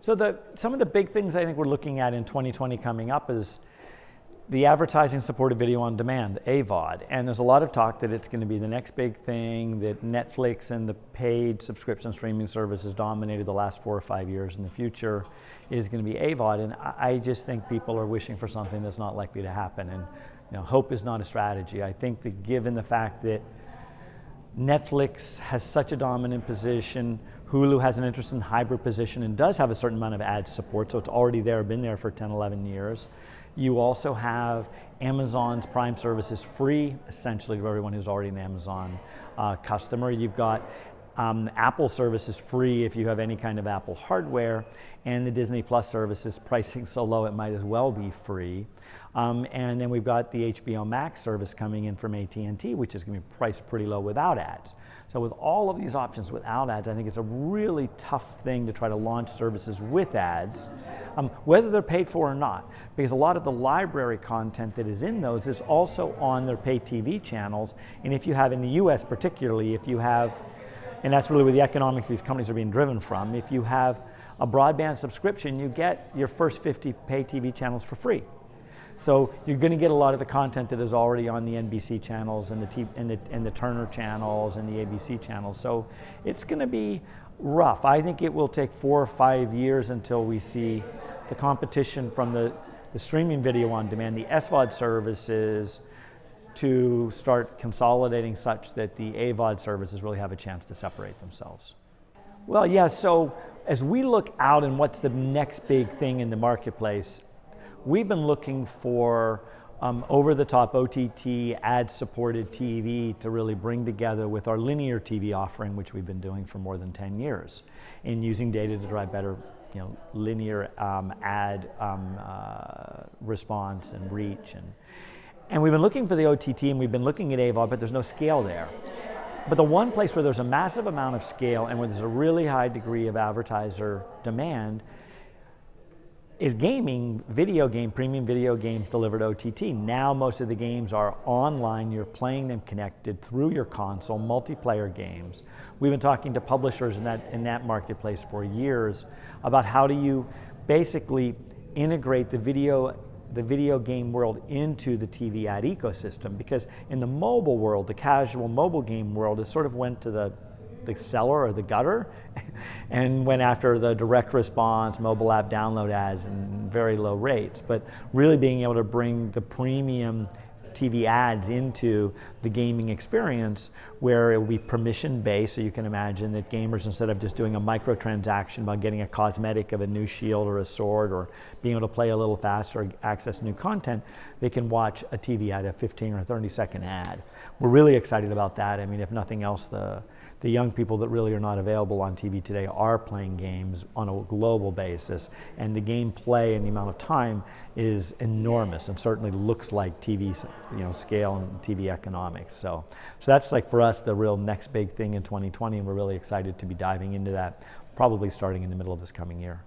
So some of the big things I think we're looking at in 2020 coming up is the advertising supported video on demand, AVOD. And there's a lot of talk that it's going to be the next big thing, that Netflix and the paid subscription streaming services dominated the last 4 or 5 years, in the future is going to be AVOD. And I just think people are wishing for something that's not likely to happen. And hope is not a strategy. I think that given the fact that Netflix has such a dominant position, Hulu has an interesting hybrid position and does have a certain amount of ad support, so it's already there, been there for 10, 11 years. You also have Amazon's Prime services free, essentially, for everyone who's already an Amazon customer. You've got Apple services free if you have any kind of Apple hardware, and the Disney Plus services pricing so low it might as well be free. And then we've got the HBO Max service coming in from AT&T, which is going to be priced pretty low without ads. So with all of these options without ads, I think it's a really tough thing to try to launch services with ads, whether they're paid for or not, because a lot of the library content that is in those is also on their pay TV channels. And if you have, in the US particularly, if you have, and that's really where the economics of these companies are being driven from, if you have a broadband subscription, you get your first 50 pay TV channels for free. So you're going to get a lot of the content that is already on the NBC channels and the Turner channels and the ABC channels. So it's going to be rough. I think it will take 4 or 5 years until we see the competition from the streaming video on demand, the SVOD services, to start consolidating such that the AVOD services really have a chance to separate themselves. Well, yeah, so as we look out and what's the next big thing in the marketplace, we've been looking for over-the-top OTT, ad-supported TV to really bring together with our linear TV offering, which we've been doing for more than 10 years, and using data to drive better linear ad response and reach. And we've been looking for the OTT, and we've been looking at AVOD, but there's no scale there. But the one place where there's a massive amount of scale and where there's a really high degree of advertiser demand is gaming, premium video games delivered OTT. Now most of the games are online, you're playing them connected through your console, multiplayer games. We've been talking to publishers in that marketplace for years about how do you basically integrate the video game world into the TV ad ecosystem, because in the mobile world, the casual mobile game world, it sort of went to the cellar or the gutter and went after the direct response, mobile app download ads and very low rates. But really being able to bring the premium TV ads into the gaming experience where it will be permission based, so you can imagine that gamers, instead of just doing a microtransaction by getting a cosmetic of a new shield or a sword or being able to play a little faster or access new content, they can watch a TV ad, a 15 or 30-second ad. We're really excited about that. I mean, if nothing else, the young people that really are not available on TV today are playing games on a global basis, and the gameplay and the amount of time is enormous and certainly looks like TV scale and TV economics. So that's like for us the real next big thing in 2020, and we're really excited to be diving into that, probably starting in the middle of this coming year.